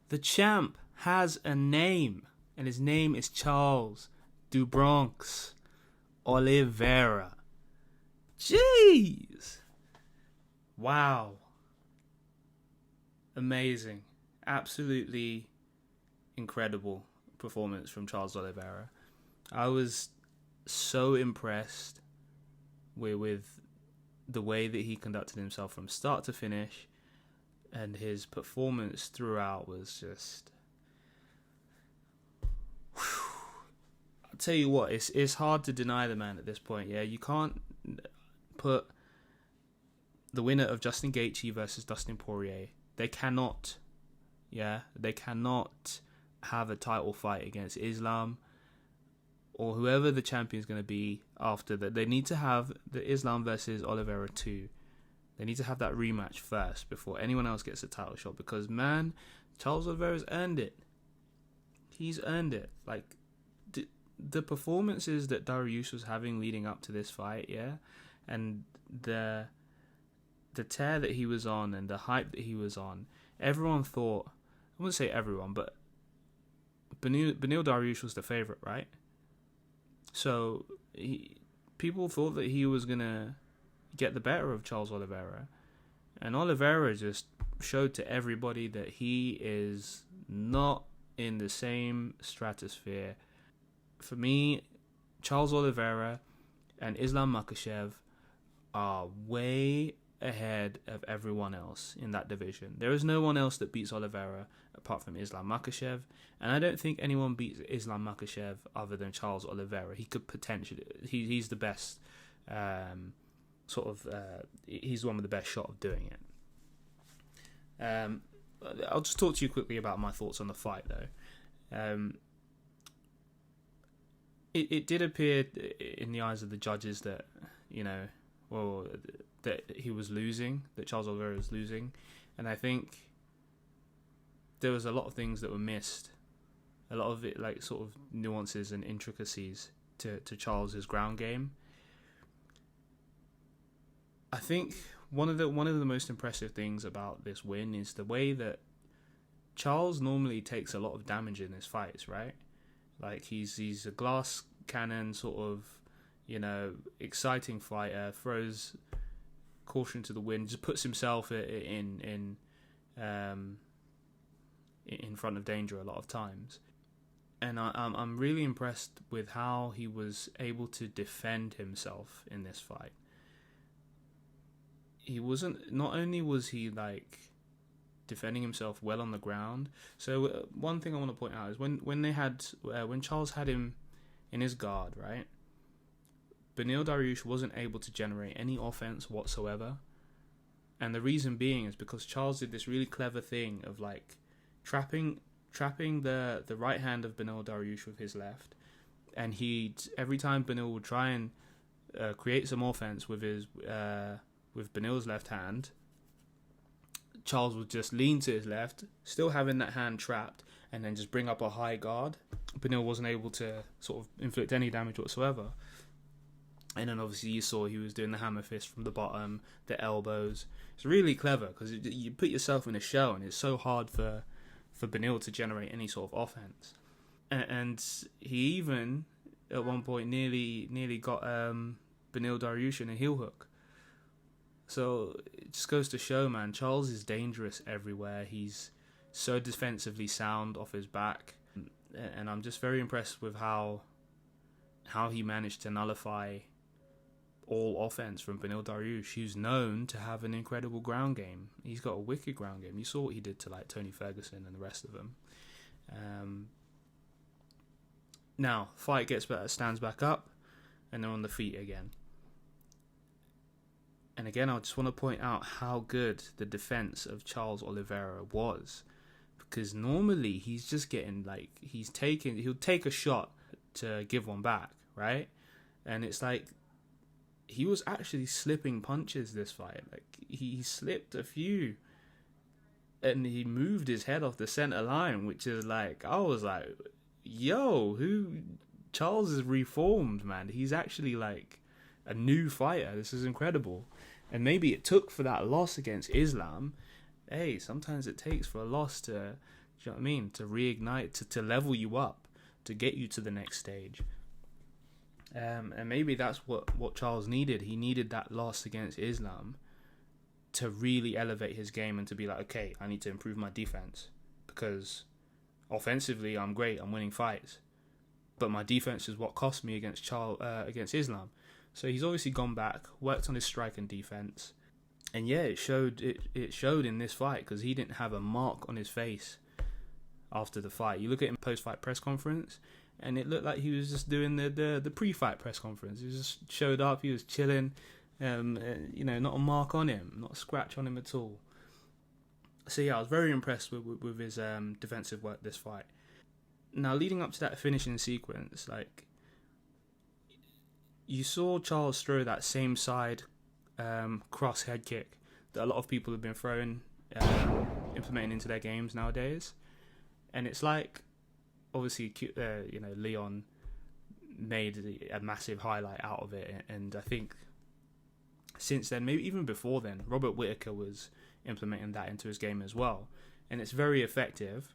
The champ has a name, and his name is Charles do Bronx Oliveira. Jeez! Wow. Amazing. Absolutely incredible performance from Charles Oliveira. I was so impressed with the way that he conducted himself from start to finish, and his performance throughout was just... I'll tell you what, it's hard to deny the man at this point. Yeah, you can't put the winner of Justin Gaethje versus Dustin Poirier. They cannot have a title fight against Islam or whoever the champion is going to be after that. They need to have the Islam versus Oliveira 2. They need to have that rematch first before anyone else gets a title shot, because, man, Charles Oliveira's earned it. He's earned it. Like, the performances that Dariush was having leading up to this fight, yeah, and the tear that he was on and the hype that he was on, everyone thought, I wouldn't say everyone, but Beneil Dariush was the favorite, right? So people thought that he was going to get the better of Charles Oliveira. And Oliveira just showed to everybody that he is not in the same stratosphere. For me, Charles Oliveira and Islam Makhachev are way ahead of everyone else in that division. There is no one else that beats Oliveira apart from Islam Makhachev, and I don't think anyone beats Islam Makhachev other than Charles Oliveira. He could potentially... He's the best... he's the one with the best shot of doing it. I'll just talk to you quickly about my thoughts on the fight, though. It did appear in the eyes of the judges that, that he was losing, that Charles Oliveira was losing. And I think there was a lot of things that were missed. A lot of it, like, sort of nuances and intricacies to Charles's ground game. I think one of the most impressive things about this win is the way that Charles normally takes a lot of damage in his fights, right? Like, he's a glass cannon sort of, exciting fighter, throws caution to the wind, just puts himself in front of danger a lot of times. And I'm really impressed with how he was able to defend himself in this fight. Not only was he like defending himself well on the ground. So one thing I want to point out is when Charles had him in his guard, right? Beneil Dariush wasn't able to generate any offense whatsoever, and the reason being is because Charles did this really clever thing of like trapping the right hand of Beneil Dariush with his left, and every time Beneil would try and create some offense with Beneil's left hand, Charles would just lean to his left, still having that hand trapped, and then just bring up a high guard. Beneil wasn't able to sort of inflict any damage whatsoever. And then obviously you saw he was doing the hammer fist from the bottom, the elbows. It's really clever because you put yourself in a shell, and it's so hard for Beneil to generate any sort of offense. And he even, at one point, nearly got Beneil Dariush in a heel hook. So it just goes to show, man, Charles is dangerous everywhere. He's so defensively sound off his back. And I'm just very impressed with how he managed to nullify all offense from Beneil Dariush, who's known to have an incredible ground game. He's got a wicked ground game. You saw what he did to like Tony Ferguson and the rest of them. Now, fight stands back up, and they're on the feet again. And again, I just want to point out how good the defense of Charles Oliveira was. Because normally he's just getting he'll take a shot to give one back, right? And it's like, he was actually slipping punches this fight. Like, he slipped a few. And he moved his head off the center line, which is like, I was like, yo, Charles is reformed, man. He's actually like a new fighter. This is incredible. And maybe it took for that loss against Islam. Hey, sometimes it takes for a loss to you know what I mean? To reignite, to level you up, to get you to the next stage. And maybe that's what Charles needed. He needed that loss against Islam to really elevate his game and to be like, okay, I need to improve my defense, because offensively I'm great, I'm winning fights, but my defense is what cost me against Islam. So he's obviously gone back, worked on his strike and defense, and yeah, it showed in this fight, because he didn't have a mark on his face after the fight. You look at him post-fight press conference, and it looked like he was just doing the pre-fight press conference. He just showed up, he was chilling, not a mark on him, not a scratch on him at all. So yeah, I was very impressed with his defensive work this fight. Now, leading up to that finishing sequence, like, you saw Charles throw that same side cross head kick that a lot of people have been throwing, implementing into their games nowadays. And it's like, obviously, Leon made a massive highlight out of it. And I think since then, maybe even before then, Robert Whittaker was implementing that into his game as well. And it's very effective.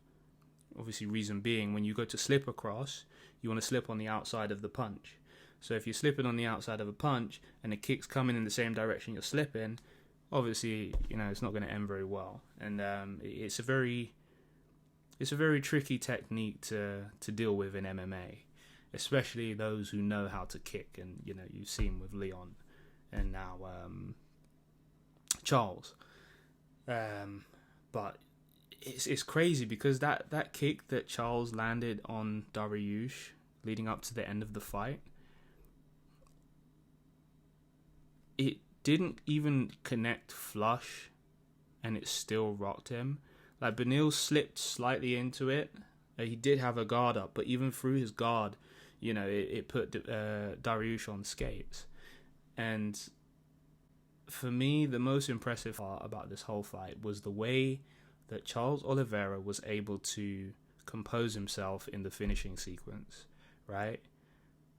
Obviously, reason being, when you go to slip across, you want to slip on the outside of the punch. So if you're slipping on the outside of a punch and the kick's coming in the same direction you're slipping, obviously, it's not going to end very well. And it's a very tricky technique to deal with in MMA, especially those who know how to kick. And you've seen with Leon and now Charles. But it's crazy, because that kick that Charles landed on Dariush leading up to the end of the fight, it didn't even connect flush, and it still rocked him. Like, Beneil slipped slightly into it. He did have a guard up, but even through his guard, it put Dariush on skates. And for me, the most impressive part about this whole fight was the way that Charles Oliveira was able to compose himself in the finishing sequence, right?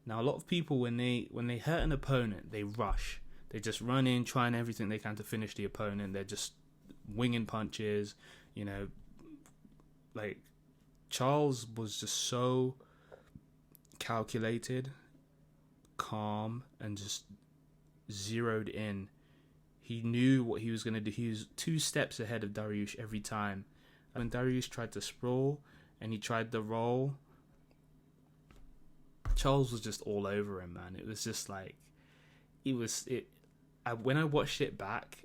Now, a lot of people, when they hurt an opponent, they rush. They just run in, trying everything they can to finish the opponent. They're just winging punches, like, Charles was just so calculated, calm, and just zeroed in. He knew what he was going to do. He was 2 steps ahead of Dariush every time. When Dariush tried to sprawl and he tried the roll, Charles was just all over him, man. It was just like, when I watched it back,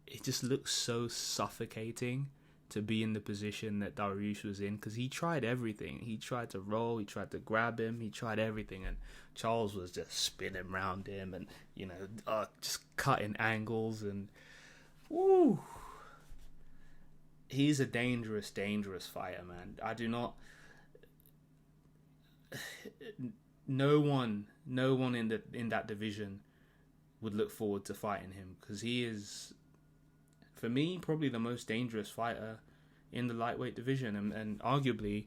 it just looked so suffocating to be in the position that Dariush was in, because he tried everything. He tried to roll, he tried to grab him, he tried everything, and Charles was just spinning around him and, just cutting angles, and woo! He's a dangerous, dangerous fighter, man. I do not... No one in that division would look forward to fighting him, because he is, for me, probably the most dangerous fighter in the lightweight division, and arguably,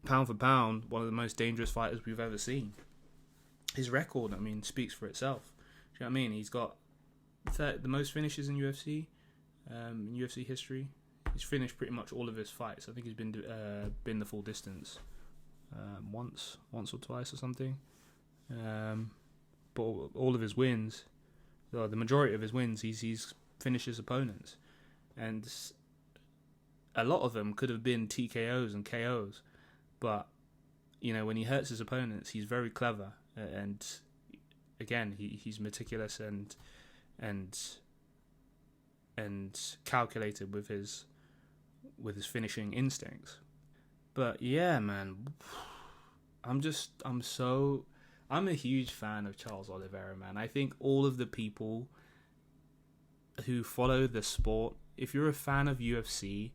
pound for pound, one of the most dangerous fighters we've ever seen. His record, speaks for itself. Do you know what I mean? He's got the most finishes in UFC history. He's finished pretty much all of his fights. I think he's been the full distance once or twice or something. But all of his wins, the majority of his wins, he's finished his opponents, and a lot of them could have been TKOs and KOs. But when he hurts his opponents, he's very clever, and again, he's meticulous and calculated with his finishing instincts. But yeah, man, I'm a huge fan of Charles Oliveira, man. I think all of the people who follow the sport, if you're a fan of UFC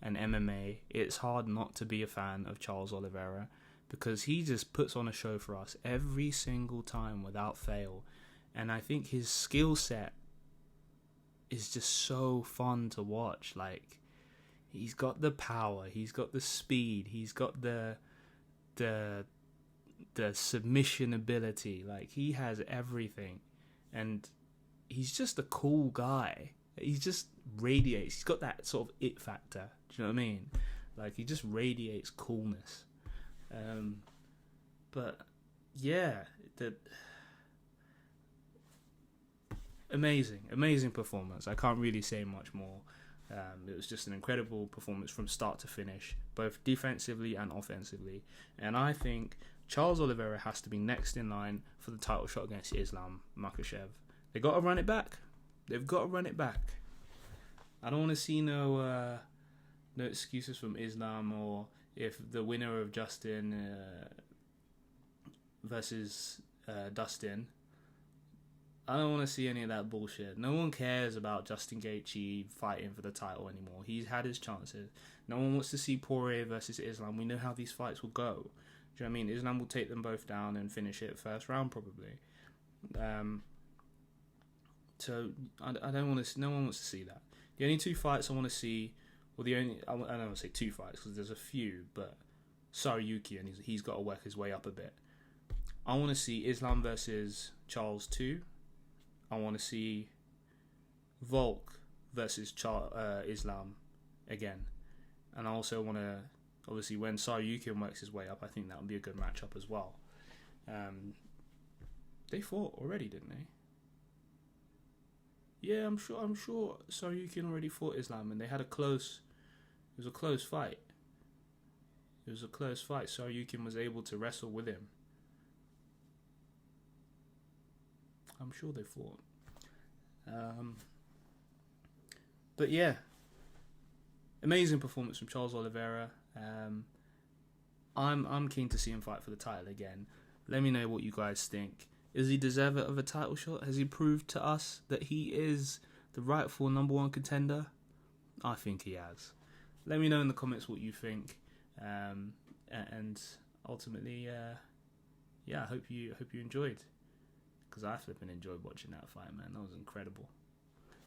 and MMA, it's hard not to be a fan of Charles Oliveira, because he just puts on a show for us every single time without fail. And I think his skill set is just so fun to watch. Like, he's got the power, he's got the speed, he's got the submission ability. Like, he has everything, and he's just a cool guy. He just radiates. He's got that sort of it factor. Do you know what I mean? Like, he just radiates coolness. But yeah, amazing performance. I can't really say much more. It was just an incredible performance from start to finish, both defensively and offensively. And I think Charles Oliveira has to be next in line for the title shot against Islam Makhachev. They got to run it back. They've got to run it back. I don't want to see no excuses from Islam, or if the winner of Justin versus Dustin. I don't want to see any of that bullshit. No one cares about Justin Gaethje fighting for the title anymore. He's had his chances. No one wants to see Poirier versus Islam. We know how these fights will go. Do you know what I mean? Islam will take them both down and finish it first round probably. So I don't want to. No one wants to see that. The only two fights I want to see, I don't want to say two fights because there's a few, but Saryuki, and he's got to work his way up a bit. I want to see Islam versus Charles 2. I want to see Volk versus Islam again. And I also want to, obviously, when Saryukin works his way up, I think that would be a good matchup as well. They fought already, didn't they? Yeah, I'm sure Saryukin already fought Islam, and they had it was a close fight. Saryukin was able to wrestle with him. I'm sure they fought. But yeah, amazing performance from Charles Oliveira. I'm keen to see him fight for the title again. Let me know what you guys think. Is he deserving of a title shot? Has he proved to us that he is the rightful number one contender? I think he has. Let me know in the comments what you think. And ultimately, I hope you enjoyed. Because I flipping enjoyed watching that fight, man. That was incredible.